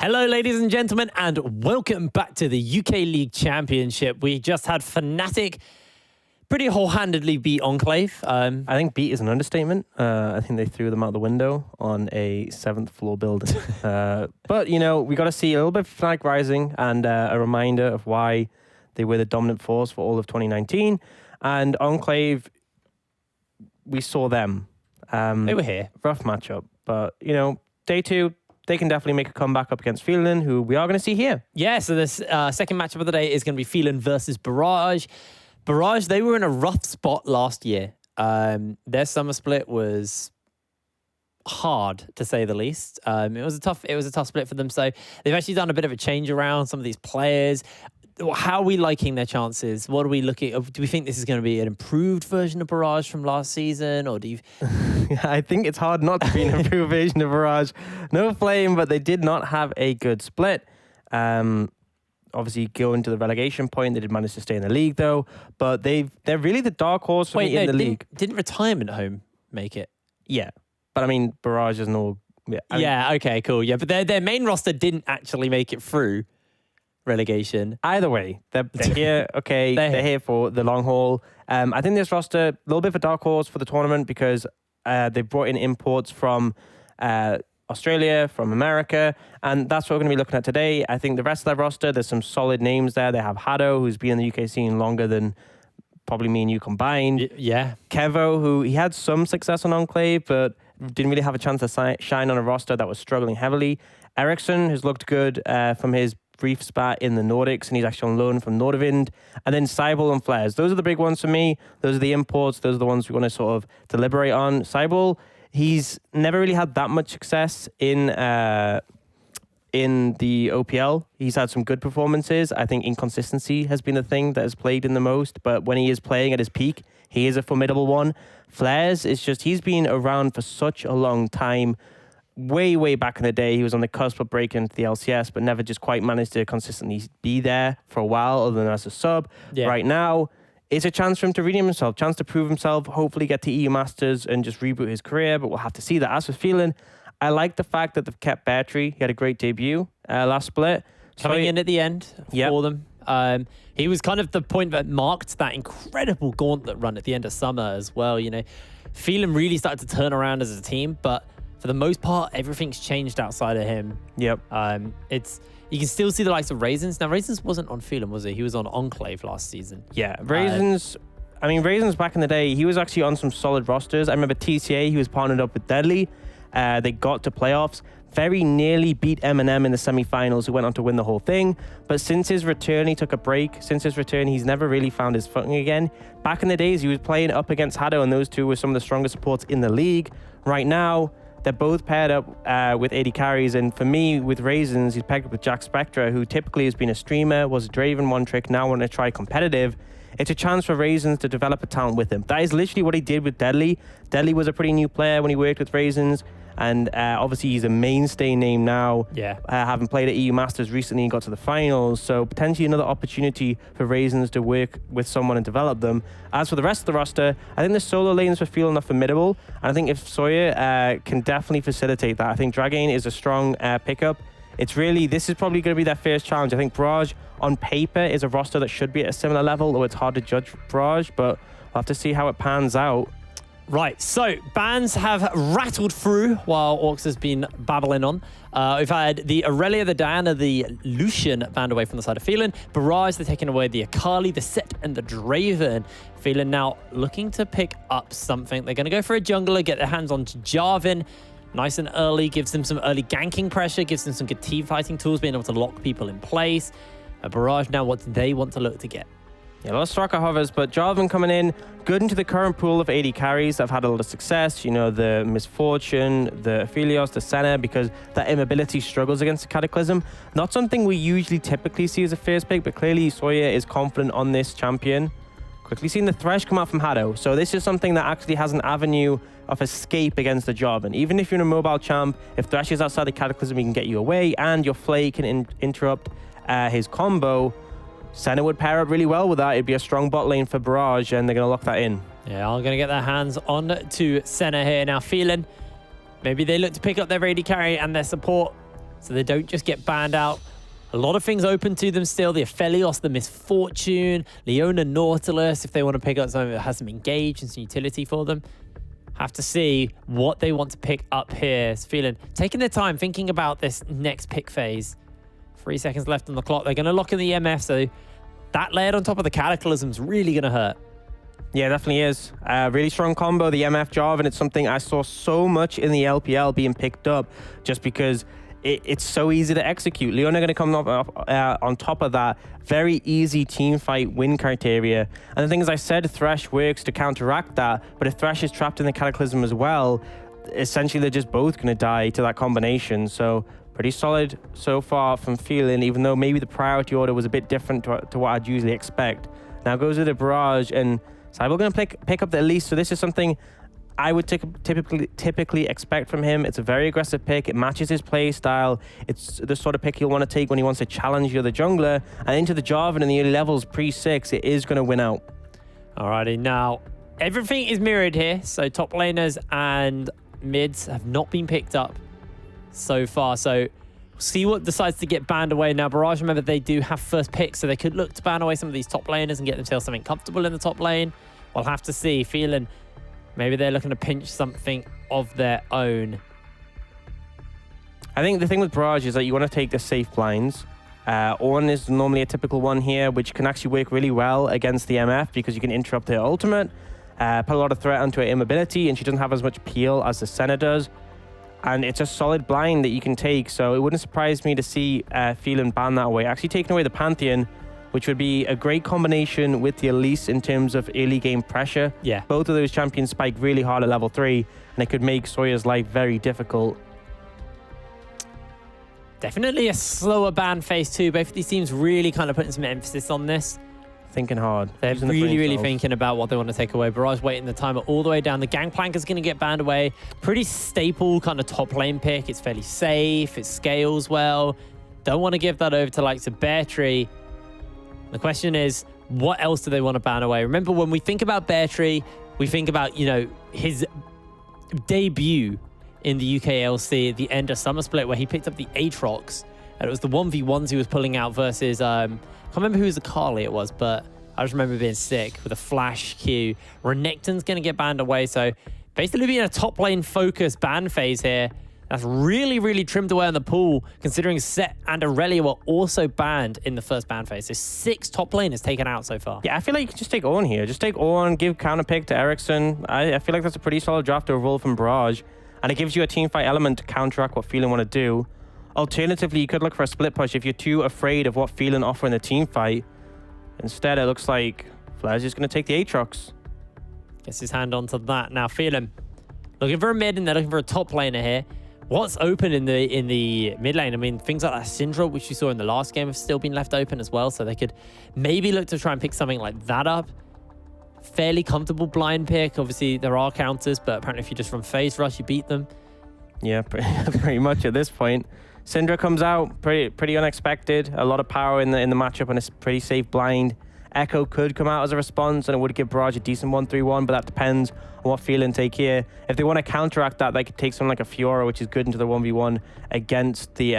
Hello, ladies and gentlemen, and welcome back to the UK League Championship. We just had Fnatic pretty wholehandedly beat Enclave. I think beat is an understatement. I think they threw them out the window on a 7th floor building. But, you know, we got to see a little bit of Fnatic Rising and a reminder of why they were the dominant force for all of 2019. And Enclave, we saw them. They were here. Rough matchup. But, you know, day 2, they can definitely make a comeback up against Phelan, who we are going to see here. Yeah, so this second matchup of the day is going to be Phelan versus Barrage. Barrage, they were in a rough spot last year. Their summer split was hard, to say the least. It was a tough split for them. So they've actually done a bit of a change around some of these players. How are we liking their chances? What are we looking at? Do we think this is going to be an improved version of Barrage from last season? Or do you... I think it's hard not to be an improved version of Barrage. No flame, but they did not have a good split. Obviously, going to the relegation point, they did manage to stay in the league, though. But they're really the dark horse for me in the league. Didn't Retirement Home make it? Yeah. But, I mean, Barrage isn't all... Yeah, okay, cool. Yeah, but their main roster didn't actually make it through relegation. Either way, they're here. Okay, they're here for the long haul. I think this roster a little bit of a dark horse for the tournament because they brought in imports from Australia, from America, and that's what we're going to be looking at today. I think the rest of their roster, there's some solid names there. They have Hado, who's been in the UK scene longer than probably me and you combined. Yeah. Kevo, who he had some success on Enclave, but didn't really have a chance to shine on a roster that was struggling heavily. Ericsson has looked good from his brief spat in the Nordics, and he's actually on loan from Nordavind. And then Cybele and Flares. Those are the big ones for me. Those are the imports. Those are the ones we want to sort of deliberate on. Cybele, he's never really had that much success in the OPL. He's had some good performances. I think inconsistency has been the thing that has plagued him the most. But when he is playing at his peak, he is a formidable one. Flares is just, he's been around for such a long time. Way back in the day, he was on the cusp of breaking into the LCS, but never just quite managed to consistently be there for a while, other than as a sub. Yeah. Right now, it's a chance for him to redeem himself, chance to prove himself, hopefully get to EU Masters and just reboot his career, but we'll have to see that. As for Phelan, I like the fact that they've kept Battery. He had a great debut last split. Coming in at the end for them. He was kind of the point that marked that incredible gauntlet run at the end of summer as well. You know, Phelan really started to turn around as a team, but for the most part, everything's changed outside of him. Yep. You can still see the likes of Raisins. Now, Raisins wasn't on Phelan, was he? He was on Enclave last season. Yeah, Raisins. Raisins back in the day, he was actually on some solid rosters. I remember TCA, he was partnered up with Deadly. They got to playoffs. Very nearly beat Eminem in the semifinals, who went on to win the whole thing. But since his return, he took a break. Since his return, he's never really found his footing again. Back in the days, he was playing up against Hado, and those two were some of the strongest supports in the league. Right now, they're both paired up with 80 carries, and for me, with Raisins, he's paired up with Jack Spectra, who typically has been a streamer, was a Draven one trick, now want to try competitive. It's a chance for Raisins to develop a talent with him. That is literally what he did with Deadly. Deadly was a pretty new player when he worked with Raisins, and obviously he's a mainstay name now. Yeah. Having played at EU Masters recently and got to the finals, so potentially another opportunity for Raisins to work with someone and develop them. As for the rest of the roster, I think the solo lanes for Phelan are formidable, and I think if Sawyer can definitely facilitate that. I think Dragain is a strong pickup. This is probably going to be their first challenge. I think Barrage on paper is a roster that should be at a similar level, though it's hard to judge Barrage, but we'll have to see how it pans out. Right, so bans have rattled through while Orcs has been babbling on. We've had the Aurelia, the Diana, the Lucian banned away from the side of Phelan. Barrage, they're taking away the Akali, the Set, and the Draven. Phelan now looking to pick up something. They're going to go for a jungler, get their hands on Jarvan. Nice and early, gives them some early ganking pressure, gives them some good team fighting tools, being able to lock people in place. Barrage now what they want to look to get. Yeah, a lot of Striker hovers, but Jarvan coming in good into the current pool of 80 carries. I've had a lot of success, you know, the Misfortune, the Aphelios, the Senna, because that immobility struggles against the Cataclysm. Not something we usually typically see as a first pick, but clearly Sawyer is confident on this champion. Quickly seen the Thresh come out from Hado, so this is something that actually has an avenue of escape against the Jarvan. Even if you're in a mobile champ, if Thresh is outside the Cataclysm, he can get you away, and your Flay can interrupt his combo. Senna would pair up really well with that. It'd be a strong bot lane for Barrage, and they're going to lock that in. Yeah, I'm going to get their hands on to Senna here. Now, Phelan, maybe they look to pick up their AD carry and their support. so they don't just get banned out. A lot of things open to them still. The Aphelios, the Misfortune, Leona Nautilus, if they want to pick up something that has some engage and some utility for them. Have to see what they want to pick up here. It's Phelan taking their time, thinking about this next pick phase. 3 seconds left on the clock. They're going to lock in the MF, so that layered on top of the Cataclysm is really going to hurt. Yeah, definitely is. Really strong combo, the MF Jarvan. It's something I saw so much in the LPL being picked up just because it's so easy to execute. Leona going to come up on top of that. Very easy team fight win criteria. And the thing is, I said Thresh works to counteract that, but if Thresh is trapped in the Cataclysm as well, essentially they're just both going to die to that combination. So pretty solid so far from Phelan, even though maybe the priority order was a bit different to what I'd usually expect. Now goes with the Barrage, and Cyber going to pick up the Elise. So this is something I would typically expect from him. It's a very aggressive pick. It matches his play style. It's the sort of pick he'll want to take when he wants to challenge the other jungler. And into the Jarvan in the early levels, pre-6, it is going to win out. Alrighty, now everything is mirrored here. So top laners and mids have not been picked up so far. So see what decides to get banned away. Now, Barrage, remember, they do have first pick, so they could look to ban away some of these top laners and get themselves something comfortable in the top lane. We'll have to see. Phelan, maybe they're looking to pinch something of their own. I think the thing with Barrage is that you want to take the safe blinds. Ornn is normally a typical one here, which can actually work really well against the MF because you can interrupt her ultimate, put a lot of threat onto her immobility, and she doesn't have as much peel as the Senna does. And it's a solid blind that you can take, so it wouldn't surprise me to see Phelan ban that away. Actually taking away the Pantheon, which would be a great combination with the Elise in terms of early game pressure. Yeah. Both of those champions spike really hard at level 3, and it could make Sawyer's life very difficult. Definitely a slower ban phase too. Both of these teams really kind of putting some emphasis on this. Thinking hard. They're really thinking about what they want to take away. Barrage waiting the timer all the way down. The Gangplank is going to get banned away. Pretty staple kind of top lane pick. It's fairly safe. It scales well. Don't want to give that over to likes of Bear Tree. The question is, what else do they want to ban away? Remember, when we think about Bear Tree, we think about, you know, his debut in the UKLC at the end of Summer Split where he picked up the Aatrox. And it was the 1v1s he was pulling out versus, I can't remember who was the Carly it was, but I just remember being sick with a flash Q. Renekton's going to get banned away. So basically being a top lane focus ban phase here. That's really trimmed away on the pool, considering Set and Aurelia were also banned in the first ban phase. So 6 top laners taken out so far. Yeah, I feel like you can just take Ornn here. Just take Ornn, give counter pick to Ericsson. I feel like that's a pretty solid draft overall from Barrage. And it gives you a teamfight element to counteract what Phelan want to do. Alternatively, you could look for a split push if you're too afraid of what Phelan offer in the teamfight. Instead, it looks like Flair's just going to take the Aatrox. Gets his hand onto that. Now, Phelan looking for a mid, and they're looking for a top laner here. What's open in the mid lane? I mean, things like that Syndra, which you saw in the last game, have still been left open as well. So they could maybe look to try and pick something like that up. Fairly comfortable blind pick. Obviously, there are counters, but apparently if you just run phase rush, you beat them. Yeah, pretty much at this point. Syndra comes out, pretty unexpected. A lot of power in the matchup and a pretty safe blind. Echo could come out as a response, and it would give Barrage a decent 1-3-1, but that depends on what Phelan take here. If they want to counteract that, they could take something like a Fiora, which is good into the 1v1 against the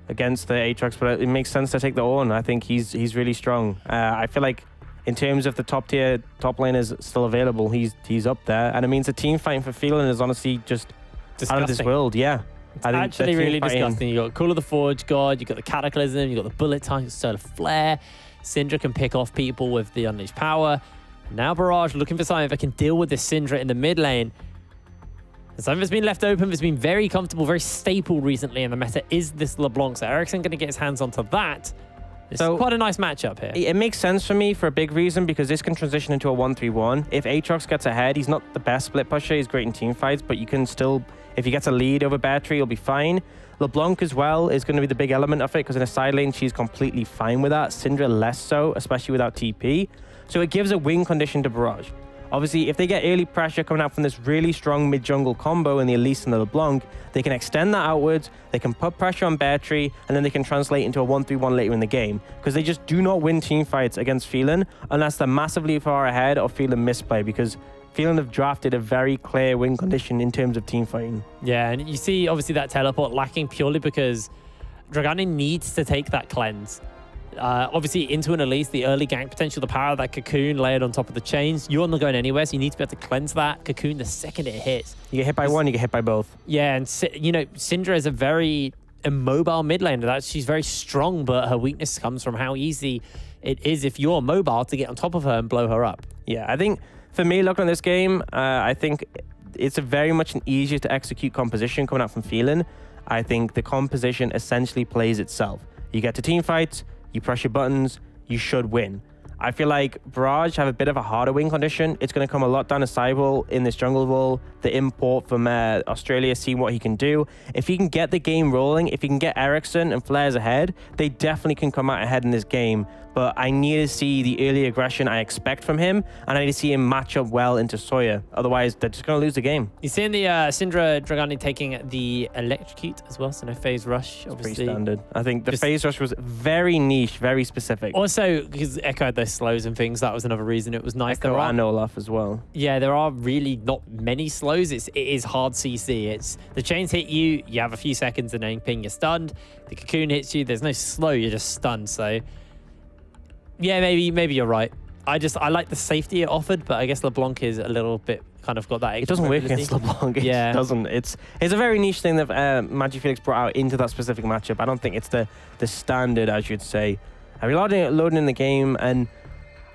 Aatrox, but it makes sense to take the Ornn. I think he's really strong. I feel like in terms of the top tier top laners still available, he's up there, and it means the team fighting for Phelan is honestly just disgusting. Out of this world. Yeah. It's actually really disgusting. You got Call of the Forge God, you got the Cataclysm, you got the Bullet Time, you got Solar Flare. Syndra can pick off people with the Unleashed Power. Now Barrage looking for something that can deal with this Syndra in the mid lane. And something that's been left open, that's been very comfortable, very staple recently in the meta is this LeBlanc. So Ericsson going to get his hands onto that. It's quite a nice matchup here. It makes sense for me for a big reason, because this can transition into a 1-3-1. If Aatrox gets ahead, he's not the best split pusher. He's great in team fights, but you can still, if he gets a lead over Battery, he'll be fine. LeBlanc as well is going to be the big element of it, because in a side lane, she's completely fine with that. Syndra less so, especially without TP. So it gives a win condition to Barrage. Obviously, if they get early pressure coming out from this really strong mid-jungle combo in the Elise and the LeBlanc, they can extend that outwards, they can put pressure on Battery, and then they can translate into a 1-3-1 later in the game. Because they just do not win team fights against Phelan unless they're massively far ahead or Phelan misplay, because Phelan have drafted a very clear win condition in terms of team fighting. Yeah, and you see obviously that teleport lacking purely because Dragani needs to take that cleanse. Obviously into an Elise, the early gank potential, the power of that cocoon layered on top of the chains. You're not going anywhere, so you need to be able to cleanse that cocoon the second it hits. You get hit by one, you get hit by both. Yeah, and you know, Syndra is a very immobile mid laner. She's very strong, but her weakness comes from how easy it is if you're mobile to get on top of her and blow her up. Yeah, I think for me, looking at this game, I think it's a very much an easier to execute composition coming out from Phelan. I think the composition essentially plays itself. You get to team fights, you press your buttons, you should win. I feel like Barrage have a bit of a harder win condition. It's going to come a lot down to Cybele in this jungle wall, the import from Australia, seeing what he can do. If he can get the game rolling, if he can get Ericsson and Flares ahead, they definitely can come out ahead in this game. But I need to see the early aggression I expect from him, and I need to see him match up well into Sawyer. Otherwise, they're just going to lose the game. You see in the Syndra Dragani taking the Electrocute as well, so no phase rush, obviously. Pretty standard. I think the phase rush was very niche, very specific. Also, because Echo had those slows and things, that was another reason it was nice. Echo and Olaf as well. Yeah, there are really not many slows. It is hard CC. It's the chains hit you, you have a few seconds and then ping, you're stunned. The cocoon hits you, there's no slow, you're just stunned. So yeah, maybe you're right. I like the safety it offered, but I guess LeBlanc is a little bit kind of got that. It doesn't work against LeBlanc. It doesn't. It's a very niche thing that MagiFelix brought out into that specific matchup. I don't think it's the standard, as you'd say. I'm loading in the game, and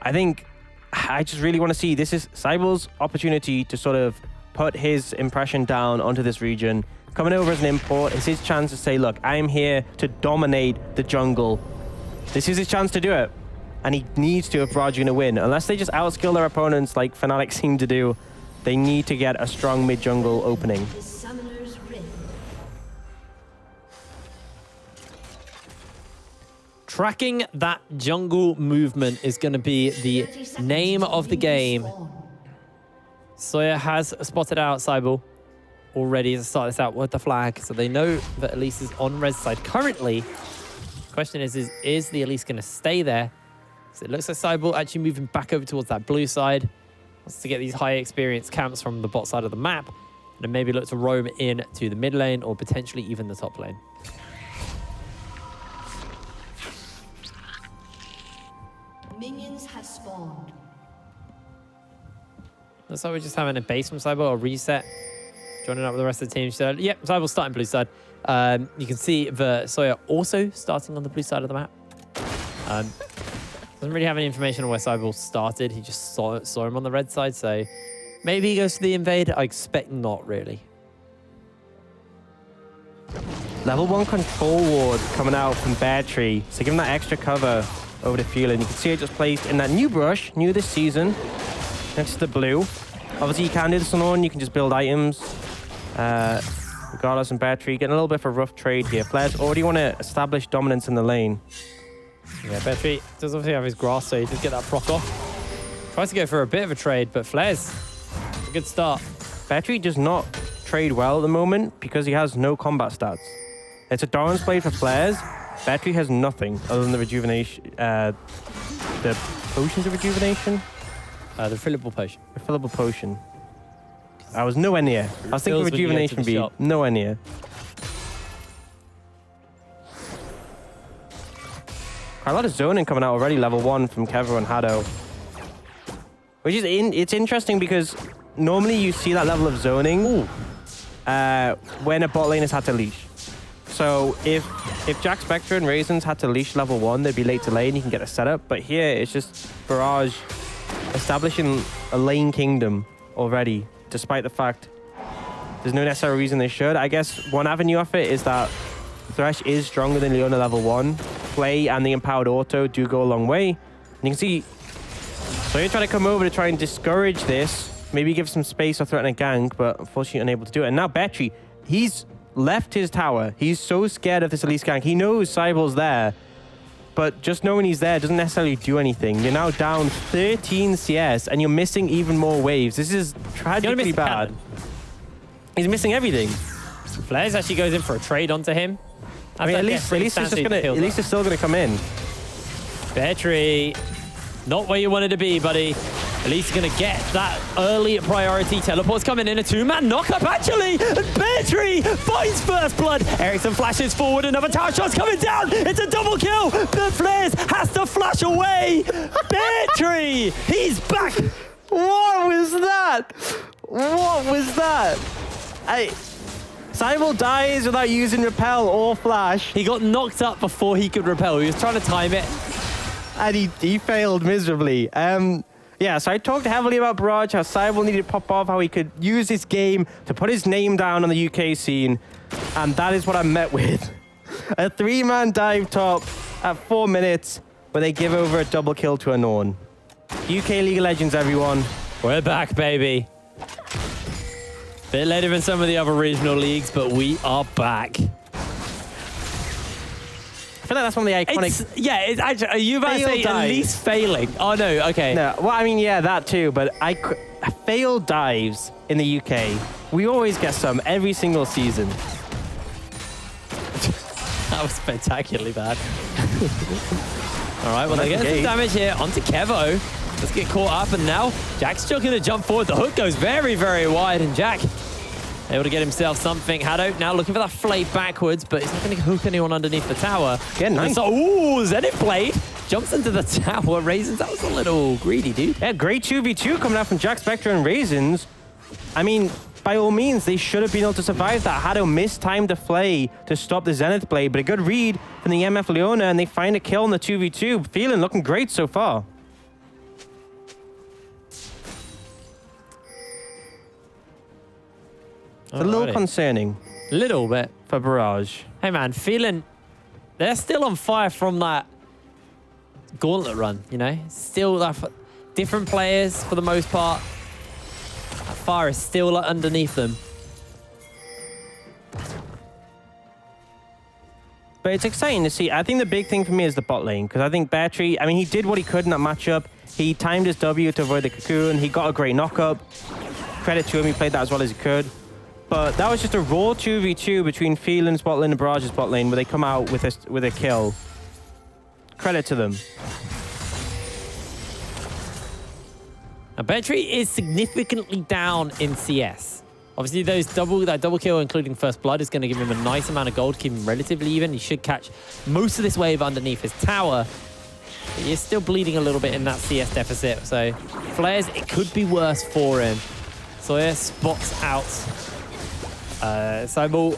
I think I just really want to see, this is Cybele's opportunity to sort of put his impression down onto this region. Coming over as an import, it's his chance to say, look, I'm here to dominate the jungle. This is his chance to do it. And he needs to if Barrage are going to win. Unless they just outskill their opponents like Fnatic seem to do, they need to get a strong mid-jungle opening. Tracking that jungle movement is going to be the name of the game. Sawyer has spotted out Cybele already to start this out with the flag, so they know that Elise is on res side currently. Question is the Elise going to stay there? So it looks like Cybele actually moving back over towards that blue side. Wants to get these high experience camps from the bot side of the map. And then maybe look to roam in to the mid lane or potentially even the top lane. Minions have spawned. Looks like we're just having a base from Cybele, a reset. Joining up with the rest of the team. So, yep, Cybele starting blue side. You can see the Sawyer also starting on the blue side of the map. Doesn't really have any information on where Cybele started. He just saw him on the red side, so maybe he goes to the invade. I expect not really. Level 1 control ward coming out from Bear Tree. So give him that extra cover over the Phelan. You can see it just placed in that new brush, new this season, next to the blue. Obviously, you can do this on, you can just build items. Regardless, in Bear Tree, getting a little bit of a rough trade here. Flares already want to establish dominance in the lane. Yeah, Bear Tree does obviously have his grass, so he does get that proc off. Tries to go for a bit of a trade, but Flares, a good start. Bear Tree does not trade well at the moment because he has no combat stats. It's a Doran's Blade for Flares. Bear Tree has nothing other than the rejuvenation, the potions of rejuvenation? The refillable potion. Refillable potion. I was nowhere near. I was thinking rejuvenation be nowhere near. Quite a lot of zoning coming out already, level 1 from Kevo and Hado. Which is it's interesting because normally you see that level of zoning when a bot lane has had to leash. So if Jack Spectre and Raisins had to leash level 1, they'd be late to lane, you can get a setup. But here it's just Barrage establishing a lane kingdom already, despite the fact there's no necessary reason they should. I guess one avenue of it is that Thresh is stronger than Leona level 1. Play and the empowered auto do go a long way. And you can see Sawyer trying to come over to try and discourage this. Maybe give some space or threaten a gank, but unfortunately unable to do it. And now Bear Tree, he's left his tower. He's so scared of this Elise gank. He knows Cybele's there, but just knowing he's there doesn't necessarily do anything. You're now down 13 CS and you're missing even more waves. This is tragically bad. He's missing everything. Flares actually goes in for a trade onto him. I mean, at least it's still gonna come in. Bear Tree, not where you wanted to be, buddy. At least he's going to get that early priority. Teleport's coming in. A two-man knock-up, actually. And Beartree finds first blood. Ericsson flashes forward. Another tower shot's coming down. It's a double kill. The Flares has to flash away. Beartree, he's back. What was that? What was that? Cybele dies without using repel or flash. He got knocked up before he could repel. He was trying to time it. And he failed miserably. Yeah, so I talked heavily about Barrage, how Cybele needed to pop off, how he could use this game to put his name down on the UK scene. And that is what I met with. A 3-man dive top at 4 minutes where they give over a double kill to Unknown. UK League of Legends, everyone. We're back, baby. Bit later than some of the other regional leagues, but we are back. I feel like that's one of the iconic... It's actually, are you about to say at least failing? Oh, no, okay. No, well, I mean, yeah, that too, but failed dives in the UK, we always get some every single season. That was spectacularly bad. All right, well, they get some damage here onto Kevo. Let's get caught up, and now Jack's still going to jump forward. The hook goes very, very wide, and Jack able to get himself something. Haddo now looking for that flay backwards, but he's not going to hook anyone underneath the tower. Again, nice. So, ooh, Zenith Blade jumps into the tower. Raisins, that was a little greedy, dude. Yeah, great 2v2 coming out from Jack Spectre and Raisins. I mean, by all means, they should have been able to survive that. Haddo mistimed the flay to stop the Zenith Blade, but a good read from the MF Leona, and they find a kill on the 2v2. Phelan looking great so far. It's a little concerning. Little bit. For Barrage. Hey, man, Phelan, they're still on fire from that gauntlet run, you know? Still different players for the most part. That fire is still underneath them. But it's exciting to see. I think the big thing for me is the bot lane, because I think Beartree, I mean, he did what he could in that matchup. He timed his W to avoid the cocoon. He got a great knockup. Credit to him, he played that as well as he could. But that was just a raw 2v2 between Phelan's bot lane and Barrage's bot lane, where they come out with a kill. Credit to them. Now, Beartree is significantly down in CS. Obviously, that double kill, including first blood, is going to give him a nice amount of gold, keep him relatively even. He should catch most of this wave underneath his tower. But he is still bleeding a little bit in that CS deficit. So, Flares, it could be worse for him. Sawyer spots out Cybele.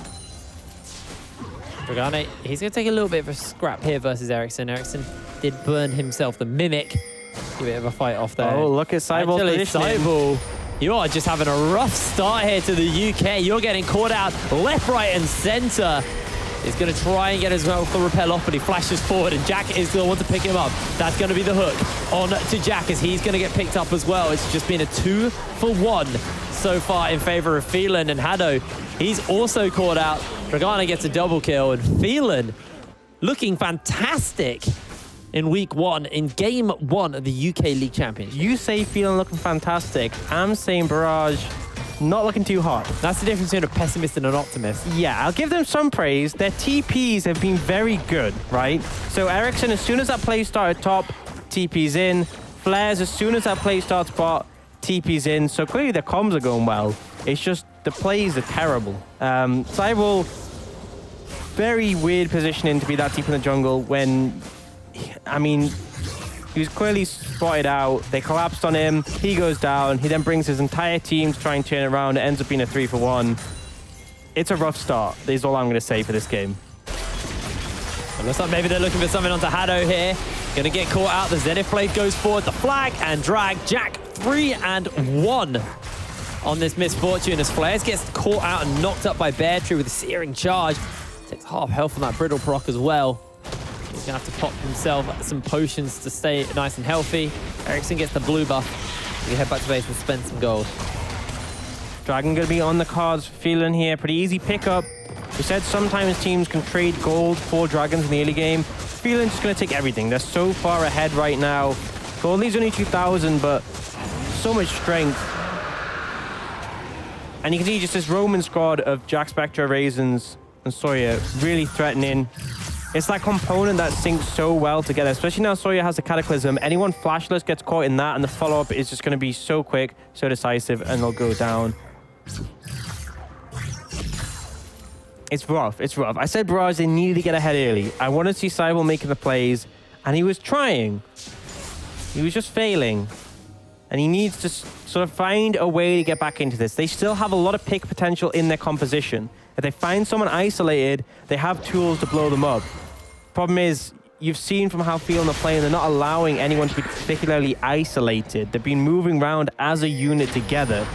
Dragane, he's going to take a little bit of a scrap here versus Ericsson. Ericsson did burn himself the Mimic. Give a bit of a fight off there. Oh, look at Cybele. Cybele, you are just having a rough start here to the UK. You're getting caught out left, right, and center. He's going to try and get his the repel off, but he flashes forward, and Jack is going to want to pick him up. That's going to be the hook on to Jack, as he's going to get picked up as well. It's just been a 2-for-1 so far in favor of Phelan, and Haddo, he's also caught out. Dragana gets a double kill, and Phelan looking fantastic in week 1, in game 1 of the UK League Championship. You say Phelan looking fantastic. I'm saying Barrage not looking too hot. That's the difference between a pessimist and an optimist. Yeah, I'll give them some praise. Their TPs have been very good, right? So Ericsson, as soon as that play started top, TP's in. Flares, as soon as that play starts bot, TP's in. So clearly their comms are going well. It's just the plays are terrible. Cybele, very weird positioning to be that deep in the jungle when, I mean, he was clearly spotted out. They collapsed on him. He goes down. He then brings his entire team to try and turn it around. It ends up being a 3-for-1. It's a rough start, is all I'm going to say for this game. It looks like maybe they're looking for something onto Haddo here. Going to get caught out. The Zenith Blade goes forward. The flag and drag. Jack 3-1 on this misfortune as Flares gets caught out and knocked up by Beartree with a searing charge. Takes half health from that brittle proc as well. He's going to have to pop himself some potions to stay nice and healthy. Ericsson gets the blue buff. We head back to base and spend some gold. Dragon going to be on the cards for Phelan here. Pretty easy pickup. We said sometimes teams can trade gold for dragons in the early game. Phelan's just going to take everything. They're so far ahead right now. Gold leads only 2,000, but so much strength. And you can see just this Roman squad of Jack Spectre, Raisins, and Sawyer really threatening. It's that component that syncs so well together, especially now Sawyer has the Cataclysm. Anyone flashless gets caught in that, and the follow-up is just going to be so quick, so decisive, and they'll go down. It's rough. It's rough. I said Barrage, they needed to get ahead early. I wanted to see Cybele making the plays, and he was trying. He was just failing. And he needs to sort of find a way to get back into this. They still have a lot of pick potential in their composition. If they find someone isolated, they have tools to blow them up. Problem is, you've seen from how Phelan are playing, they're not allowing anyone to be particularly isolated. They've been moving around as a unit together.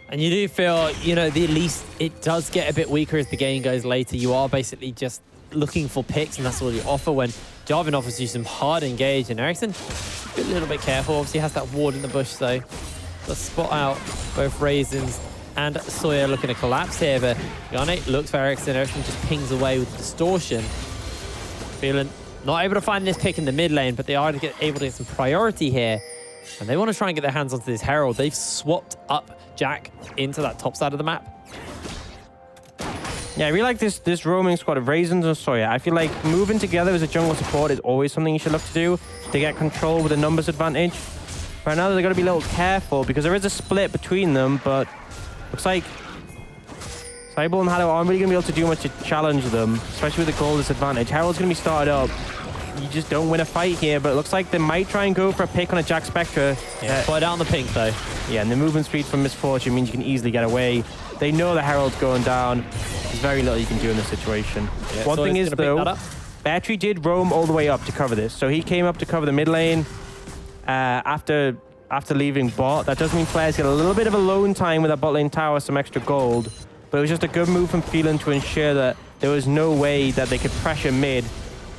And you do feel, you know, at least it does get a bit weaker as the game goes later. You are basically just looking for picks, and that's all you offer when Jarvan offers you some hard engage. And Ericsson, a little bit careful. Obviously has that ward in the bush, so let's spot out both Raisins and Sawyer looking to collapse here. But Yane looks for Ericsson. Ericsson just pings away with distortion. Phelan not able to find this pick in the mid lane, but they are able to get some priority here. And they want to try and get their hands onto this Herald. They've swapped up Jack into that top side of the map. Yeah, I really like this roaming squad of Raisins and Sawyer. I feel like moving together as a jungle support is always something you should look to do to get control with a numbers advantage. Right now, they've got to be a little careful because there is a split between them, but looks like Cybele and Hado aren't really going to be able to do much to challenge them, especially with the goal disadvantage. Herald's going to be started up. You just don't win a fight here, but it looks like they might try and go for a pick on a Jack Spectre. Yeah, play down the pink though. Yeah, and the movement speed from Misfortune means you can easily get away. They know the Herald's going down. There's very little you can do in this situation. Yeah, One thing is, though, Battery did roam all the way up to cover this. So he came up to cover the mid lane after leaving bot. That does mean players get a little bit of alone time with that bot lane tower, some extra gold. But it was just a good move from Phelan to ensure that there was no way that they could pressure mid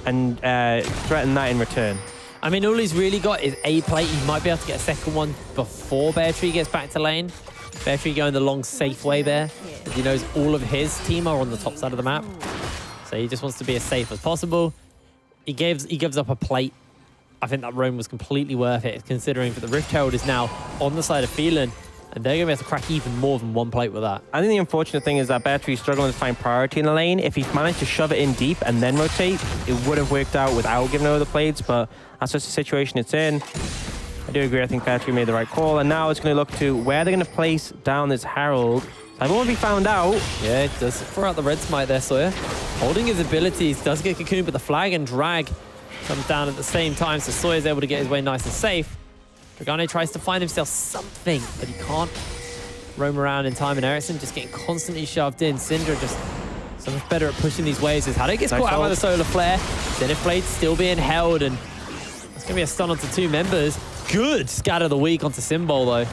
and threaten that in return. I mean, all he's really got is a plate. He might be able to get a second one before Beartree gets back to lane. Beartree going the long, safe way there. He knows all of his team are on the top side of the map. So he just wants to be as safe as possible. He gives up a plate. I think that roam was completely worth it, considering that the Rift Herald is now on the side of Phelan. And they're going to be able to crack even more than one plate with that. I think the unfortunate thing is that Beartree's struggling to find priority in the lane. If he managed to shove it in deep and then rotate, it would have worked out without giving over the plates, but that's just the situation it's in. I do agree, I think Beartree made the right call, and now it's going to look to where they're going to place down this Herald. I won't be found out. Yeah, it does throw out the red smite there, Sawyer. Holding his abilities, does get cocooned, but the flag and drag comes down at the same time, so Sawyer's able to get his way nice and safe. Dragane tries to find himself something, but he can't roam around in time, and Ericsson just getting constantly shoved in. Syndra just so much better at pushing these waves. As Hado gets caught out by the solar flare. Zenith Blade's still being held, and it's going to be a stun onto two members. Good scatter the weak onto Symbol, though.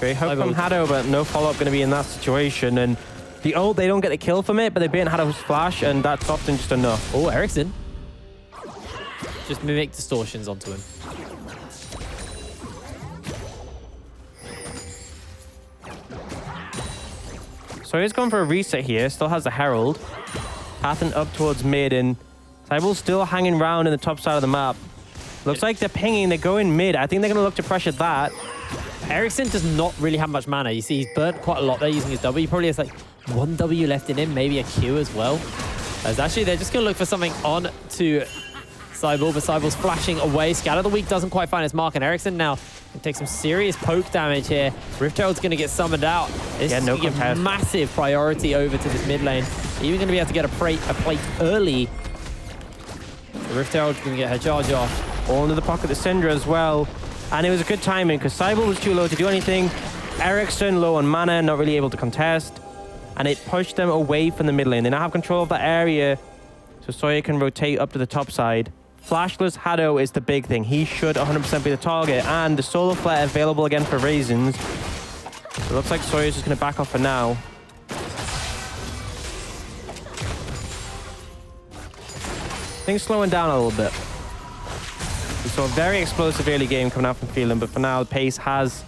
Great hope from Hado, but no follow-up going to be in that situation. And the ult, they don't get the kill from it, but they bait Hado's flash, and that's often just enough. Oh, Ericsson. Just mimic distortions onto him. So he's gone for a reset here, still has the Herald. Pathing up towards mid, and Cybele's still hanging around in the top side of the map. Looks like they're pinging, they're going mid. I think they're going to look to pressure that. Ericsson does not really have much mana. You see, he's burnt quite a lot there using his W. He probably has like one W left in him, maybe a Q as well. As actually, they're just going to look for something on to Cybele, but Cybele's flashing away. Scatter the Weak doesn't quite find his mark, and Ericsson now can take some serious poke damage here. Rift Herald's going to get summoned out. This is going to give massive priority over to this mid lane. Even going to be able to get a plate early. The Rift Herald's going to get her charge off. All into the pocket of Syndra as well. And it was a good timing because Cybele was too low to do anything. Ericsson low on mana, not really able to contest. And it pushed them away from the mid lane. They now have control of that area, so Sawyer can rotate up to the top side. Flashless Hado is the big thing. He should 100% be the target. And the solar flare available again for Raisins. It looks like Sawyer's just going to back off for now. Things slowing down a little bit. We saw a very explosive early game coming out from Phelan, but for now the pace has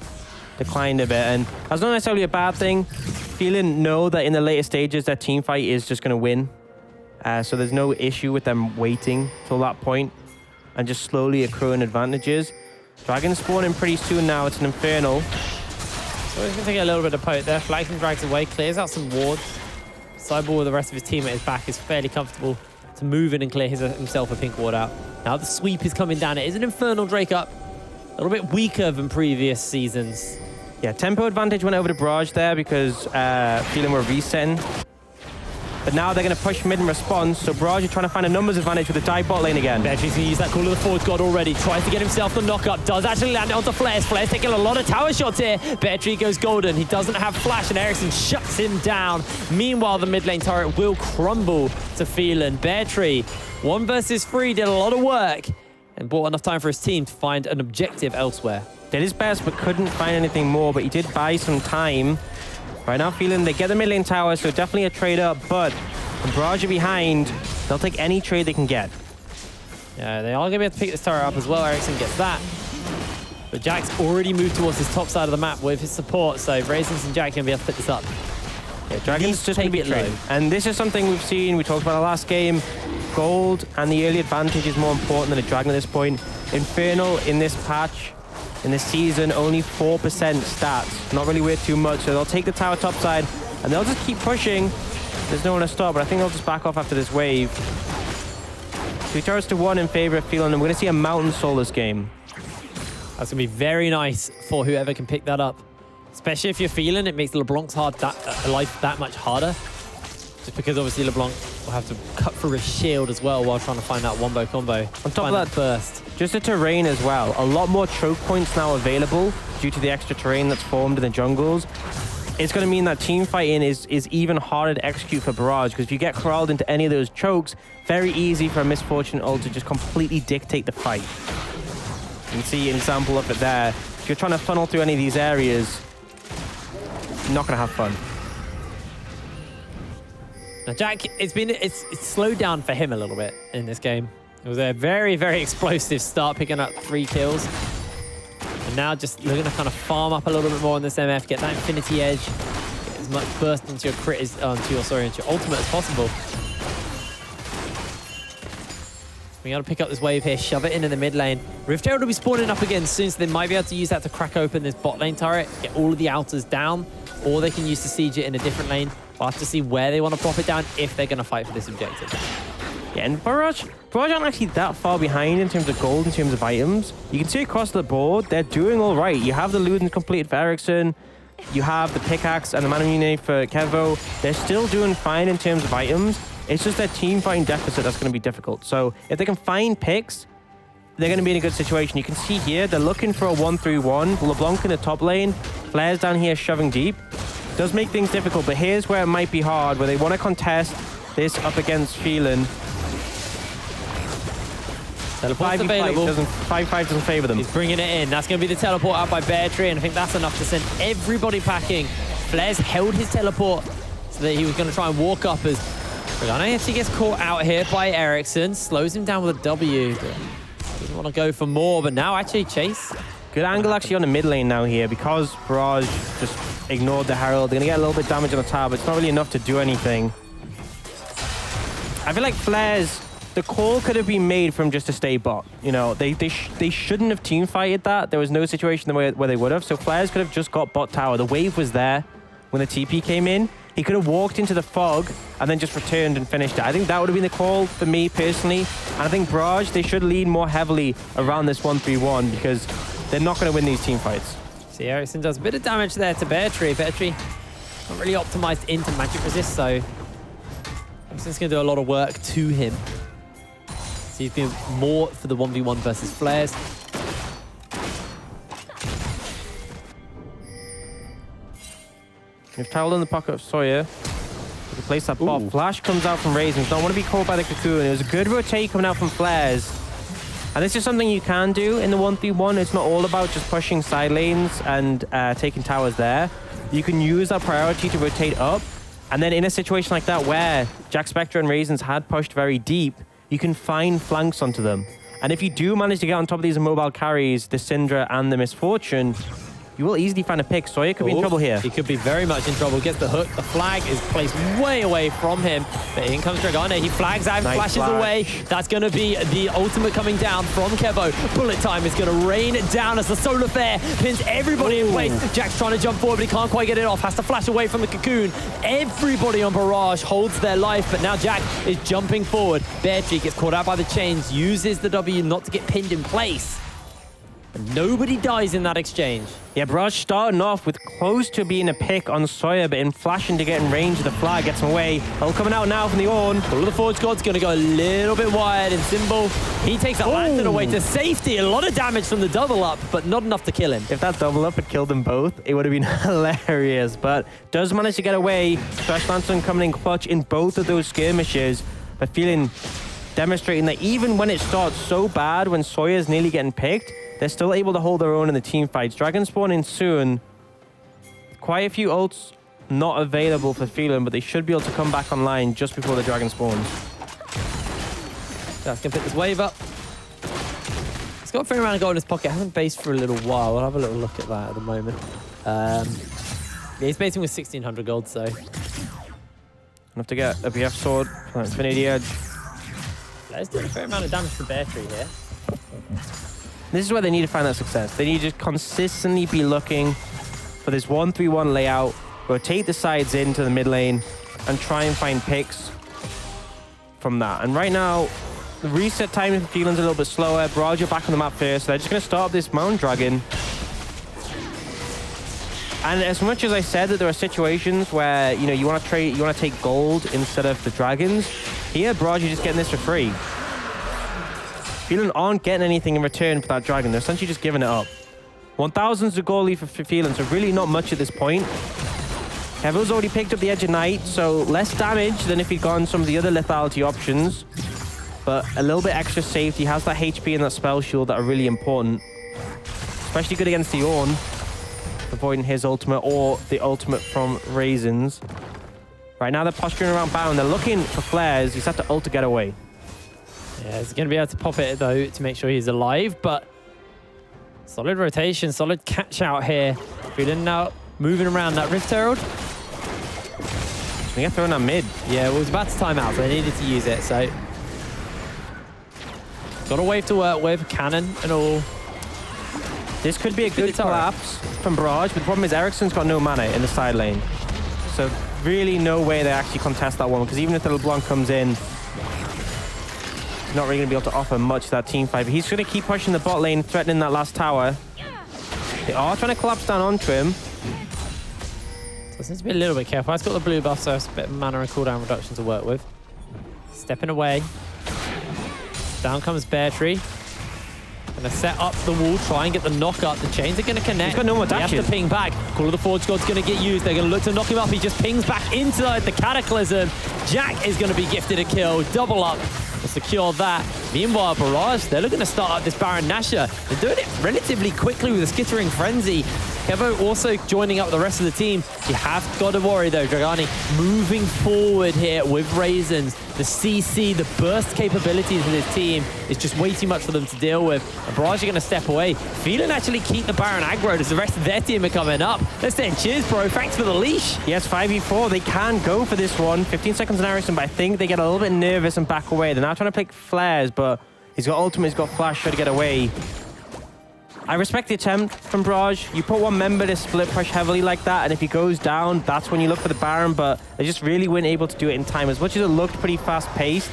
declined a bit. And that's not necessarily a bad thing. Phelan know that in the later stages their team fight is just going to win. So there's no issue with them waiting till that point and just slowly accruing advantages. Dragon spawning pretty soon now. It's an Infernal. So he's going to take a little bit of poke there. Flags and drags away, clears out some wards. Sideball with the rest of his teammates back is fairly comfortable to move in and clear himself a pink ward out. Now the sweep is coming down. It is an Infernal Drake up. A little bit weaker than previous seasons. Yeah, tempo advantage went over to Barrage there because Phelan were resetting. But now they're going to push mid in response, so Barrage is trying to find a numbers advantage with the dive bot lane again. Beatrice's going to use that Call of the Forge God already. Tries to get himself the knockup. Does actually land it onto Flares. Flares taking a lot of tower shots here. Beatrice goes golden. He doesn't have flash, and Ericsson shuts him down. Meanwhile, the mid lane turret will crumble to Phelan. Beatrice, 1 versus 3, did a lot of work and bought enough time for his team to find an objective elsewhere. Did his best, but couldn't find anything more, but he did buy some time. Right now, Phelan, they get the mid lane tower, so definitely a trade up, but when Barrage are behind, they'll take any trade they can get. Yeah, they are going to be able to pick this tower up as well. Ericsson gets that. But Jack's already moved towards his top side of the map with his support, so Raisins and Jack are going to be able to pick this up. Yeah, Dragon's just going to be traded. And this is something we've seen, we talked about the last game. Gold and the early advantage is more important than a Dragon at this point. Infernal in this patch, in this season, only 4% stats. Not really worth too much, so they'll take the tower top side and they'll just keep pushing. There's no one to stop, but I think they'll just back off after this wave. 2 turrets to 1 in favor of Phelan, and we're going to see a Mountain Soul this game. That's going to be very nice for whoever can pick that up. Especially if you're Phelan, it makes LeBlanc's life that much harder. Just because obviously LeBlanc will have to cut through his shield as well while trying to find that wombo combo. On top of that burst. Just the terrain as well. A lot more choke points now available due to the extra terrain that's formed in the jungles. It's going to mean that team fighting is even harder to execute for Barrage, because if you get corralled into any of those chokes, very easy for a Misfortune ult to just completely dictate the fight. You can see an example of it there. If you're trying to funnel through any of these areas, you're not going to have fun. Now Jack, it's slowed down for him a little bit in this game. It was a very, very explosive start, picking up 3 kills. And now just looking to kind of farm up a little bit more on this MF, get that Infinity Edge, get as much burst into your crit into your ultimate as possible. We got to pick up this wave here, shove it into the mid lane. Rift Herald will be spawning up again soon, so they might be able to use that to crack open this bot lane turret, get all of the outers down, or they can use to siege it in a different lane. We'll have to see where they want to prop it down if they're going to fight for this objective. Yeah, and Barrage aren't actually that far behind in terms of gold, in terms of items. You can see across the board, they're doing all right. You have the Ludens completed for Ericsson. You have the pickaxe and the Manamune for Kevo. They're still doing fine in terms of items. It's just their team fighting deficit that's going to be difficult. So if they can find picks, they're going to be in a good situation. You can see here, they're looking for a 1-3-1. LeBlanc in the top lane. Flares down here shoving deep. Does make things difficult, but here's where it might be hard, where they want to contest this up against Phelan. Teleport's available. 5-5 doesn't favor them. He's bringing it in. That's going to be the teleport out by Beartree, and I think that's enough to send everybody packing. Flares held his teleport so that he was going to try and walk up as Regano actually gets caught out here by Ericsson. Slows him down with a W. But doesn't want to go for more, but now actually Chase. Good angle actually on the mid lane now here, because Barrage just ignored the Herald. They're going to get a little bit of damage on the tower, but it's not really enough to do anything. I feel like Flares, the call could have been made from just a stay bot. You know, they shouldn't have team fighted that. There was no situation where they would have. So Flares could have just got bot tower. The wave was there when the TP came in. He could have walked into the fog and then just returned and finished it. I think that would have been the call for me personally. And I think Barrage, they should lean more heavily around this 1-3-1, because they're not going to win these team fights. See, Ericsson does a bit of damage there to Beartree. Beartree not really optimized into magic resist, so Ericsson's going to do a lot of work to him. So he's been more for the 1v1 versus Flares. We've toweled in the pocket of Sawyer. We can place that bot. Flash comes out from Raisins. Don't want to be caught by the cocoon. It was a good rotate coming out from Flares. And this is something you can do in the 1v1. It's not all about just pushing side lanes and taking towers there. You can use that priority to rotate up. And then in a situation like that where Jack Spectre and Raisins had pushed very deep, you can find flanks onto them. And if you do manage to get on top of these immobile carries, the Syndra and the Misfortune, you will easily find a pick. Sawyer could be in trouble here. He could be very much in trouble. Gets the hook. The flag is placed way away from him. But in comes Dragane. He flags out, Nice flashes flash. away. That's going to be the ultimate coming down from Kevo. Bullet time is going to rain down as the solar flare pins everybody in place. Jack's trying to jump forward, but he can't quite get it off. Has to flash away from the cocoon. Everybody on Barrage holds their life, but now Jack is jumping forward. Beartree gets caught out by the chains, uses the W not to get pinned in place. And nobody dies in that exchange. Yeah, Barrage starting off with close to being a pick on Sawyer, but in flashing to get in range of the flag, gets him away. All coming out now from the Ornn. All of the Forge God's going to go a little bit wide in Symbol. He takes a lantern away to safety. A lot of damage from the double up, but not enough to kill him. If that double up had killed them both, it would have been hilarious. But does manage to get away. Thresh Lantern coming in clutch in both of those skirmishes. But Phelan demonstrating that even when it starts so bad, when Sawyer's nearly getting picked, they're still able to hold their own in the team fights. Dragon spawning soon. Quite a few ults not available for Phelan, but they should be able to come back online just before the dragon spawns. Jack's going to pick this wave up. He's got a fair amount of gold in his pocket. Hasn't based for a little while. We'll have a little look at that at the moment. Yeah, he's basing with 1,600 gold, so... Enough to get a BF sword from Infinity Edge. Let's do a fair amount of damage to Beartree here. This is where they need to find that success. They need to consistently be looking for this 1-3-1 layout, rotate the sides into the mid lane, and try and find picks from that. And right now, the reset time for Phelan's a little bit slower. Barrage are back on the map first. So they're just going to start up this Mountain Dragon. And as much as I said that there are situations where, you know, you want to take gold instead of the dragons, here Barrage are just getting this for free. Phelan aren't getting anything in return for that dragon. They're essentially just giving it up. 1,000's the goal lead for Phelan, so really not much at this point. Kevo's already picked up the Edge of Night, so less damage than if he'd gone some of the other lethality options. But a little bit extra safety. Has that HP and that spell shield that are really important. Especially good against the Ornn. Avoiding his ultimate or the ultimate from Raisins. Right now they're posturing around Baron. They're looking for flares. He's had to ult to get away. Yeah, he's going to be able to pop it, though, to make sure he's alive, but solid rotation, solid catch out here. Phelan now moving around that Rift Herald. They get thrown that mid. Yeah, well, it was about to time out, so they needed to use it, so... Got a wave to work with, cannon and all. This could be a good collapse from Barrage, but the problem is Ericsson's got no mana in the side lane. So really no way they actually contest that one, because even if the LeBlanc comes in, not really going to be able to offer much to that team fight. But he's going to keep pushing the bot lane, threatening that last tower. They are trying to collapse down onto him. So it needs to be a little bit careful. It's got the blue buff, so it's a bit of mana and cooldown reduction to work with. Stepping away. Down comes Beartree. Gonna set up the wall, try and get the knock up. The chains are gonna connect. He's got no more dashes. He has to ping back. Call of the Forge God's gonna get used. They're gonna look to knock him up. He just pings back into the Cataclysm. Jack is gonna be gifted a kill. Double up to secure that. Meanwhile, Barrage, they're looking to start up this Baron Nashor. They're doing it relatively quickly with a Skittering Frenzy. Kevo also joining up the rest of the team. You have got to worry, though. Dragani moving forward here with Raisins. The CC, the burst capabilities of this team is just way too much for them to deal with. And Barrage are going to step away. Phelan actually keep the Baron aggro as the rest of their team are coming up. Let's say cheers, bro. Thanks for the leash. Yes, 5v4. They can go for this one. 15 seconds on Ericsson, but I think they get a little bit nervous and back away. They're now trying to pick flares, but he's got ultimate, he's got flash, trying to get away. I respect the attempt from Barrage. You put one member to split push heavily like that, and if he goes down, that's when you look for the Baron, but they just really weren't able to do it in time. As much as it looked pretty fast-paced,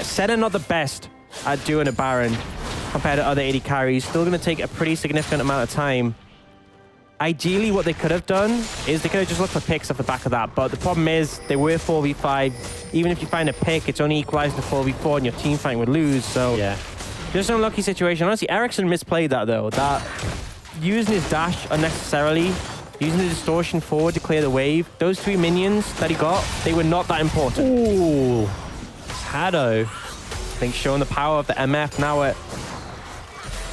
Senna not the best at doing a Baron compared to other AD carries. Still going to take a pretty significant amount of time. Ideally, what they could have done is they could have just looked for picks off the back of that, but the problem is they were 4v5. Even if you find a pick, it's only equalizing to 4v4 and your team fight would lose, so... Yeah. Just an unlucky situation. Honestly, Ericsson misplayed that, though. That using his dash unnecessarily, using the distortion forward to clear the wave, those 3 minions that he got, they were not that important. Ooh. Hado. I think showing the power of the MF now at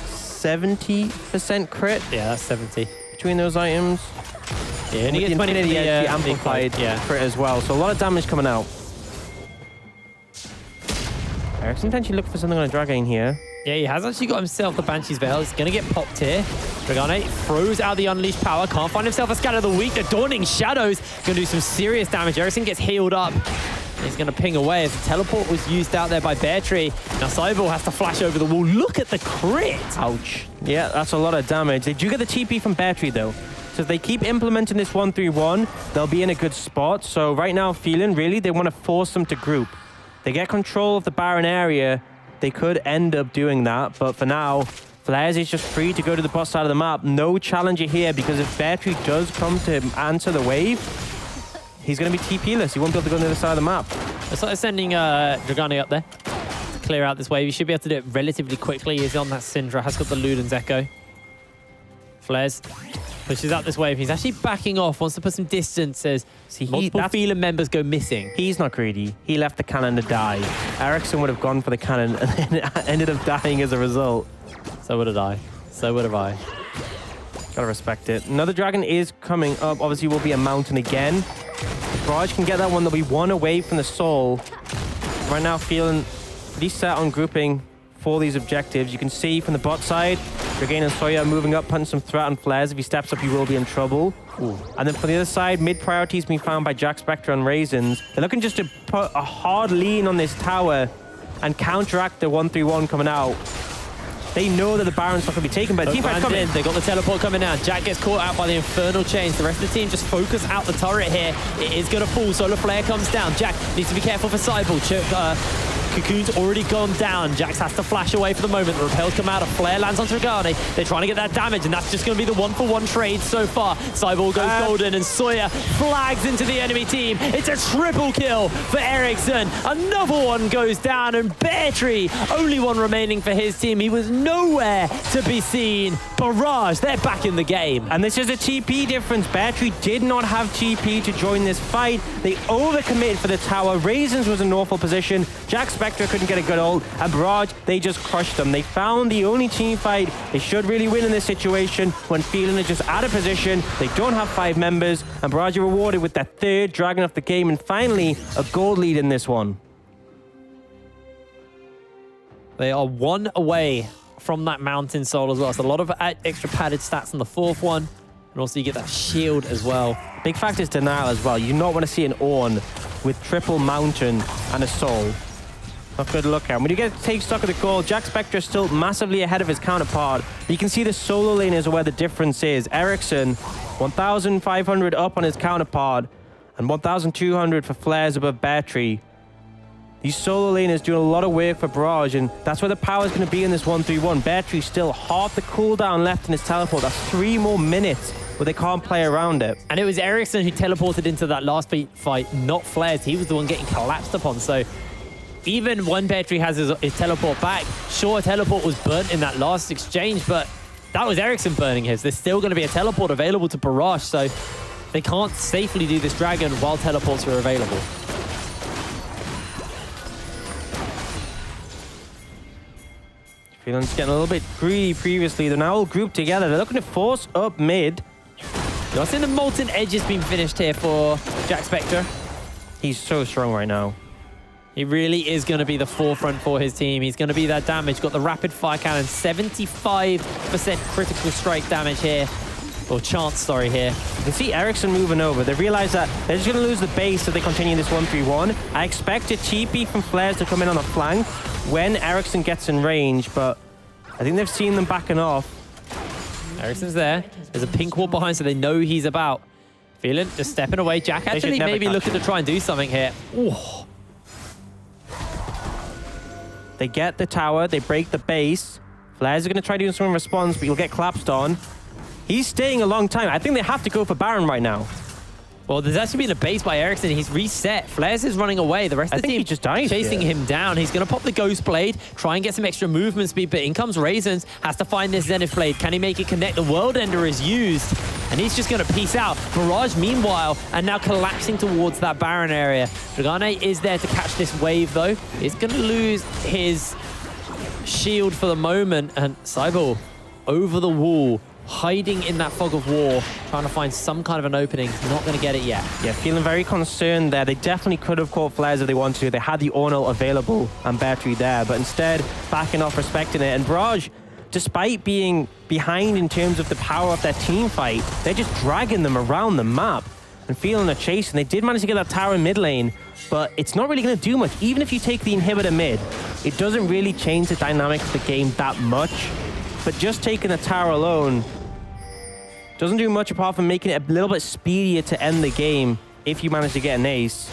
70% crit. Yeah, that's 70. Between those items. Yeah, and he gets 20 the amplified crit as well. So a lot of damage coming out. Ericsson potentially looking for something on a Dragon here. Yeah, he has actually got himself the Banshee's Veil. It's going to get popped here. Dragane throws out the Unleashed Power. Can't find himself a Scatter of the Week. The Dawning Shadows going to do some serious damage. Ericsson gets healed up. He's going to ping away as the teleport was used out there by Bear Tree. Now Cybele has to flash over the wall. Look at the crit. Ouch. Yeah, that's a lot of damage. They do get the TP from Bear Tree, though. So if they keep implementing this 1-3-1, they'll be in a good spot. So right now, Phelan, really, they want to force them to group. They get control of the Baron area. They could end up doing that, but for now, Flares is just free to go to the bot side of the map. No challenger here, because if Bear Tree does come to answer the wave, he's going to be TP-less. He won't be able to go to the other side of the map. They started sending Dragane up there to clear out this wave. He should be able to do it relatively quickly. He's on that Syndra, has got the Luden's Echo. Flares pushes out this wave. He's actually backing off, wants to put some distance as multiple Phelan members go missing. He's not greedy. He left the cannon to die. Ericsson would have gone for the cannon and then ended up dying as a result. So would have I. So would have I. Gotta respect it. Another dragon is coming up. Obviously, will be a mountain again. If Barrage can get that one, they'll be one away from the soul. Right now, feeling pretty set on grouping for these objectives. You can see from the bot side, Dragane and Sawyer moving up, punching some threat on Flares. If he steps up, he will be in trouble. Ooh. And then from the other side, mid-priority is being found by Jack Spectre and Raisins. They're looking just to put a hard lean on this tower and counteract the 1-3-1 coming out. They know that the Baron's not going to be taken, but the teamfight's coming. They got the teleport coming now. Jack gets caught out by the Infernal Chains. The rest of the team just focus out the turret here. It is going to fall. Solar Flare comes down. Jack needs to be careful for Cybele. Cocoon's already gone down. Jax has to flash away for the moment. The repels come out. A flare lands on Dragane. They're trying to get that damage, and that's just going to be the one-for-one trade so far. Cybele goes golden, and Sawyer flags into the enemy team. It's a triple kill for Ericsson. Another one goes down, and Bear Tree, only one remaining for his team. He was nowhere to be seen. Barrage, they're back in the game. And this is a TP difference. Bear Tree did not have TP to join this fight. They overcommitted for the tower. Raisins was in an awful position. Jack Spectre couldn't get a good ult, and Barrage, they just crushed them. They found the only team fight they should really win in this situation when Phelan is just out of position. They don't have 5 members, and Barrage are rewarded with their 3rd dragon of the game, and finally, a gold lead in this one. They are one away from that Mountain Soul as well. So a lot of extra padded stats on the 4th one, and also you get that shield as well. Big factor is denial as well. You do not want to see an Ornn with triple Mountain and a Soul. Not good to look at. When you get to take stock of the goal, Jack Spectre is still massively ahead of his counterpart. But you can see the solo lane is where the difference is. Ericsson, 1,500 up on his counterpart, and 1,200 for Flares above Bear Tree. These solo laners doing a lot of work for Barrage, and that's where the power is going to be in this 1-3-1. Bear Tree still half the cooldown left in his teleport. That's 3 more minutes where they can't play around it. And it was Ericsson who teleported into that last fight, not Flares. He was the one getting collapsed upon. So even when Bear Tree has his teleport back, sure, teleport was burnt in that last exchange, but that was Ericsson burning his. There's still going to be a teleport available to Barrage, so they can't safely do this dragon while teleports are available. Phelan's getting a little bit greedy previously. They're now all grouped together. They're looking to force up mid. You're seeing the Molten Edge has been finished here for Jack Spectre. He's so strong right now. He really is going to be the forefront for his team. He's going to be that damage. Got the rapid fire cannon, 75% critical strike damage here. Or chance, sorry, here. You can see Ericsson moving over. They realize that they're just going to lose the base if they continue this 1-3-1. I expect a TP from Flares to come in on the flank when Ericsson gets in range, but I think they've seen them backing off. Ericsson's there. There's a pink wall behind, so they know he's about. Phelan just stepping away. Jack actually maybe looking to try and do something here. Ooh. They get the tower. They break the base. Flares are going to try doing some response, but you'll get collapsed on. He's staying a long time. I think they have to go for Baron right now. Well, there's actually been a base by Ericsson. He's reset. Flares is running away. The rest of the team he just died chasing him down. He's going to pop the Ghost Blade, try and get some extra movement speed, but in comes Raisins. Has to find this Zenith Blade. Can he make it connect? The World Ender is used, and he's just going to peace out. Barrage, meanwhile, and now collapsing towards that Baron area. Dragane is there to catch this wave, though. He's going to lose his shield for the moment, and Cybele over the wall. hiding in that fog of war, trying to find some kind of an opening. Not going to get it yet. Yeah, feeling very concerned there. They definitely could have caught flares if they wanted to. They had the Ornal available and battery there, but instead backing off, respecting it. And Barrage, despite being behind in terms of the power of their team fight, they're just dragging them around the map and feeling a chase. And they did manage to get that tower in mid lane, but it's not really going to do much. Even if you take the inhibitor mid, it doesn't really change the dynamics of the game that much. But just taking the tower alone doesn't do much apart from making it a little bit speedier to end the game if you manage to get an ace.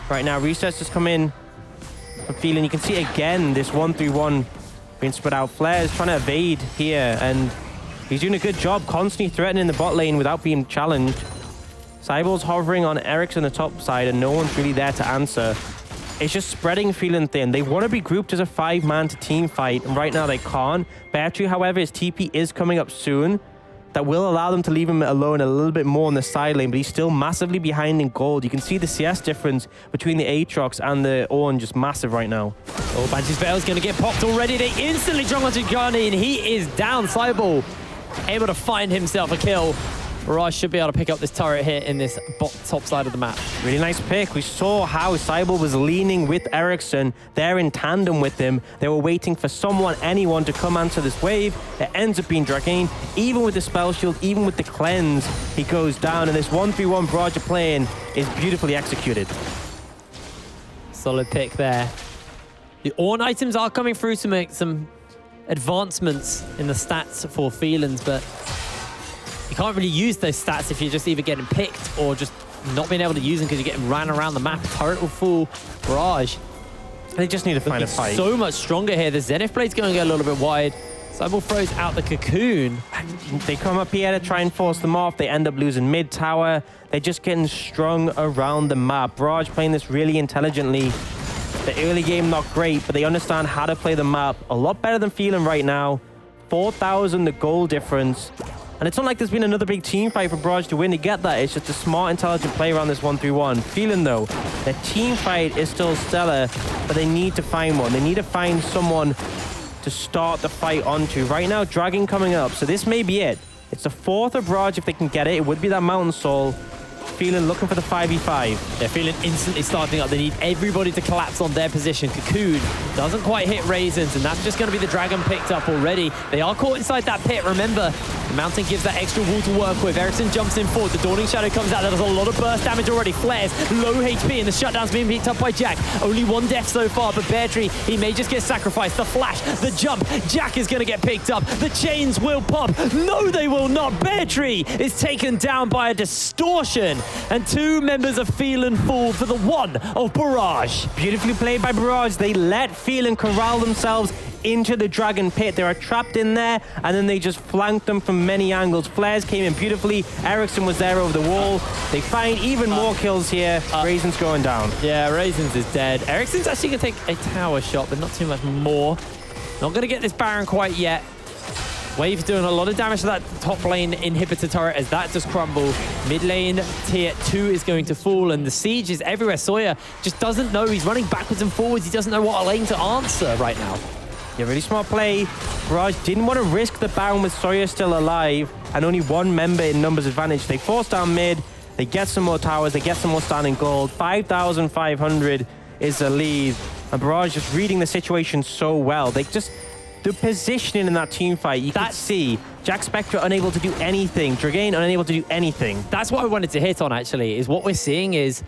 Right now, resets just come in for Phelan. You can see again this 1-3-1 being spread out. Flair's trying to evade here, and he's doing a good job constantly threatening the bot lane without being challenged. Cyborg's hovering on Eric's on the top side, and no one's really there to answer. It's just spreading Phelan thin. They want to be grouped as a 5-man to team fight, and right now they can't. Battery, however, his TP is coming up soon. That will allow them to leave him alone a little bit more on the side lane, but he's still massively behind in gold. You can see the CS difference between the Aatrox and the Ornn just massive right now. Oh, Banshee's Veil's going to get popped already. They instantly jump onto Johnny, and he is down. Cyball able to find himself a kill. Barrage should be able to pick up this turret here in this top side of the map. Really nice pick. We saw how Cyball was leaning with Ericsson. They're in tandem with him. They were waiting for someone, anyone, to come answer this wave. It ends up being Dragain. Even with the spell shield, even with the cleanse, he goes down. And this 1-3-1 Barrage playing is beautifully executed. Solid pick there. The Ornn items are coming through to make some advancements in the stats for Phelans, but you can't really use those stats if you're just either getting picked or just not being able to use them because you're getting ran around the map. Turret will fall. Barrage. They just need to find a fight. So much stronger here. The Zenith Blade's going to get a little bit wide. Cyball throws out the cocoon. They come up here to try and force them off. They end up losing mid tower. They're just getting strung around the map. Barrage playing this really intelligently. The early game not great, but they understand how to play the map a lot better than Phelan right now. 4,000 the goal difference. And it's not like there's been another big team fight for Barrage to win to get that. It's just a smart, intelligent play around this 1-3-1. Phelan, though, their team fight is still stellar, but they need to find one. They need to find someone to start the fight onto. Right now, Dragon coming up, so this may be it. It's the fourth of Barrage if they can get it. It would be that Mountain Soul. Phelan looking for the 5v5. They're Phelan instantly starting up. They need everybody to collapse on their position. Cocoon doesn't quite hit Raisins, and that's just going to be the Dragon picked up already. They are caught inside that pit. Remember, the Mountain gives that extra wall to work with. Ericsson jumps in forward. The Dawning Shadow comes out. There's a lot of burst damage already. Flares, low HP, and the shutdown's being picked up by Jack. Only one death so far, but Bear Tree, he may just get sacrificed. The flash, the jump. Jack is going to get picked up. The chains will pop. No, they will not. Bear Tree is taken down by a distortion. And two members of Phelan fall for the one of Barrage. Beautifully played by Barrage. They let Phelan corral themselves into the Dragon pit. They were trapped in there, and then they just flanked them from many angles. Flares came in beautifully. Ericsson was there over the wall. They find even more kills here. Raisins going down. Yeah, Raisins is dead. Ericsson's actually going to take a tower shot, but not too much more. Not going to get this Baron quite yet. Wave's doing a lot of damage to that top lane inhibitor turret as that just crumble. Mid lane tier 2 is going to fall, and the siege is everywhere. Sawyer just doesn't know. He's running backwards and forwards. He doesn't know what lane to answer right now. Yeah, really smart play. Barrage didn't want to risk the Baron with Sawyer still alive and only one member in numbers advantage. They force down mid. They get some more towers. They get some more standing gold. 5,500 is the lead. And Barrage just reading the situation so well. They just... The positioning in that team fight, you can see Jack Spectre unable to do anything, Dragain unable to do anything. That's what I wanted to hit on, actually, is what we're seeing is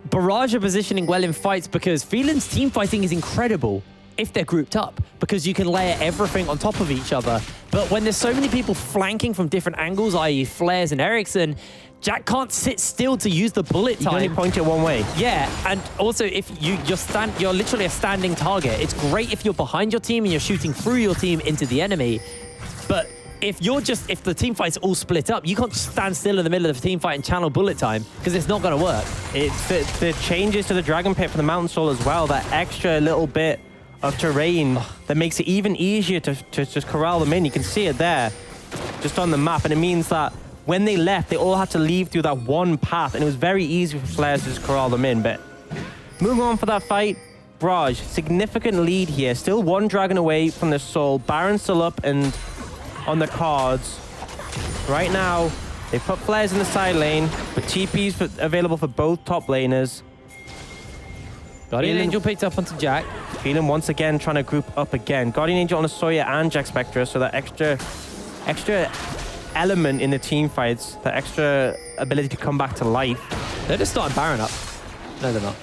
Barrage are positioning well in fights because Phelan's team fighting is incredible if they're grouped up because you can layer everything on top of each other. But when there's so many people flanking from different angles, i.e. Flares and Ericsson, Jack can't sit still to use the bullet time. You can only point it one way. Yeah, and also if you're literally a standing target. It's great if you're behind your team and you're shooting through your team into the enemy. But if the team fight's all split up, you can't just stand still in the middle of the team fight and channel bullet time because it's not going to work. It's the changes to the Dragon Pit for the Mountain Soul as well, that extra little bit of terrain that makes it even easier to just corral them in. You can see it there, just on the map, and it means that when they left, they all had to leave through that one path, and it was very easy for Flares to just corral them in. But moving on for that fight, Barrage, significant lead here. Still one Dragon away from the Soul. Baron still up, and on the cards. Right now, they put flares in the side lane, but TPs available for both top laners. Guardian Angel picked up onto Jack. Phelan once again trying to group up again. Guardian Angel on a Sawyer and Jack Spectre, so that extra element in the team fights, that extra ability to come back to life. They're just starting Baron up. No, they're not.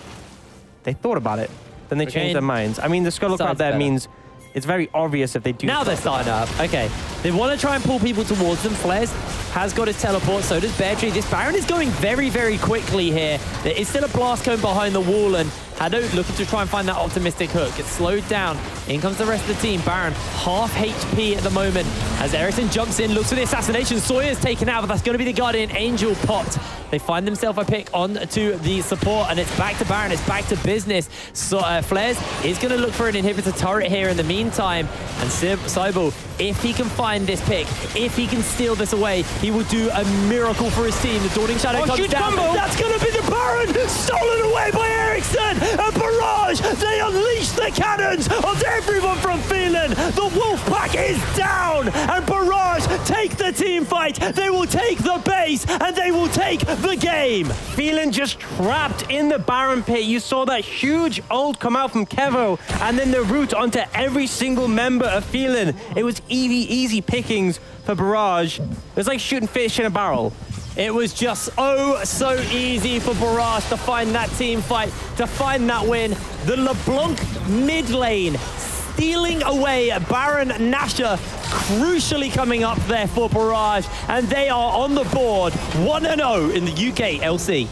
They thought about it, then they changed their minds. I mean, the scuttle crab there means it's very obvious if they do. Now they're starting up. Okay. They want to try and pull people towards them. Flares has got his teleport, so does Bear Tree. This Baron is going very, very quickly here. There is still a blast cone behind the wall, and Haddo looking to try and find that optimistic hook. It's slowed down. In comes the rest of the team. Baron, half HP at the moment. As Ericsson jumps in, looks for the assassination. Sawyer's taken out, but that's going to be the Guardian Angel pot. They find themselves a pick onto the support, and it's back to Baron. It's back to business. So Flares is going to look for an inhibitor turret here in the meantime. And Cybele, if he can find this pick, if he can steal this away, he will do a miracle for his team. The Dawning Shadow comes down. Combo. That's going to be the Baron, stolen away by Ericsson. And Barrage, they unleash the cannons on everyone from Phelan. The wolf pack is down, and Barrage take the team fight. They will take the base, and they will take the game. Phelan just trapped in the Baron pit. You saw that huge ult come out from Kevo, and then the route onto every single member of Phelan. It was easy pickings for Barrage. It was like shooting fish in a barrel. It was just so easy for Barrage to find that team fight, to find that win. The LeBlanc mid lane stealing away Baron Nashor, crucially coming up there for Barrage, and they are on the board 1-0 in the UKLC.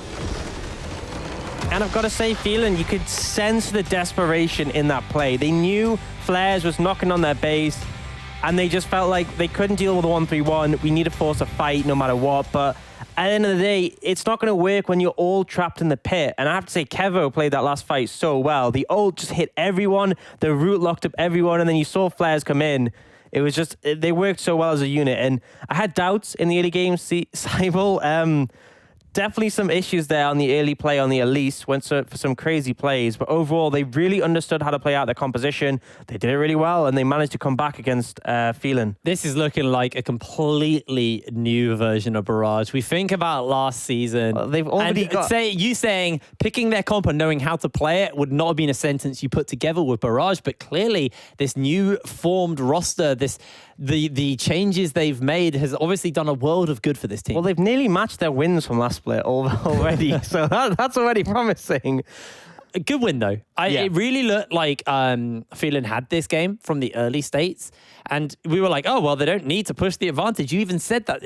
And I've got to say, Phelan, you could sense the desperation in that play. They knew Flares was knocking on their base, and they just felt like they couldn't deal with the 1-3-1. We need to force a fight no matter what, but at the end of the day, it's not going to work when you're all trapped in the pit. And I have to say, Kevo played that last fight so well. The ult just hit everyone, the root locked up everyone, and then you saw Flares come in. It was just, they worked so well as a unit. And I had doubts in the early game, Cybele. Definitely some issues there on the early play on the Elise. Went for some crazy plays, but overall they really understood how to play out their composition. They did it really well, and they managed to come back against Phelan. This is looking like a completely new version of Barrage. We think about last season. Well, they've already got... saying picking their comp and knowing how to play it would not have been a sentence you put together with Barrage, but clearly this new formed roster, the changes they've made has obviously done a world of good for this team. Well, they've nearly matched their wins from last split already, so that's already promising. A good win, though. It really looked like Phelan had this game from the early states, and we were like, oh, well, they don't need to push the advantage. You even said that.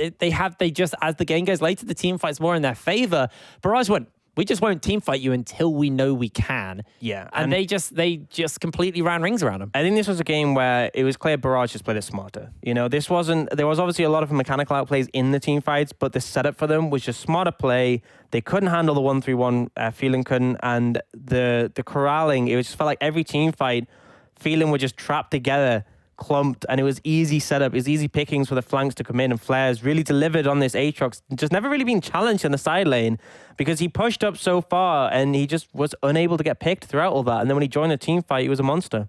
They just, as the game goes later, the team fights more in their favor. Barrage went, we just won't team fight you until we know we can. Yeah. And they just completely ran rings around them. I think this was a game where it was clear Barrage just played it smarter. You know, there was obviously a lot of mechanical outplays in the team fights, but the setup for them was just smarter play. They couldn't handle the 1-3-1, Phelan couldn't, and the corralling, it just felt like every team fight, Phelan were just trapped together, clumped, and it was easy setup. It was easy pickings for the flanks to come in, and Flares really delivered on this Aatrox. Just never really been challenged in the side lane because he pushed up so far and he just was unable to get picked throughout all that. And then when he joined the team fight, he was a monster.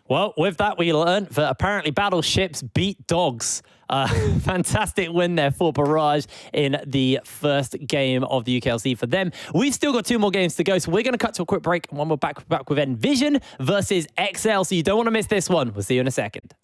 Well, with that, we learned that apparently battleships beat dogs. Fantastic win there for Barrage in the first game of the UKLC for them. We've still got 2 more games to go, so we're going to cut to a quick break. And when we're back with Envision versus XL, so you don't want to miss this one. We'll see you in a second.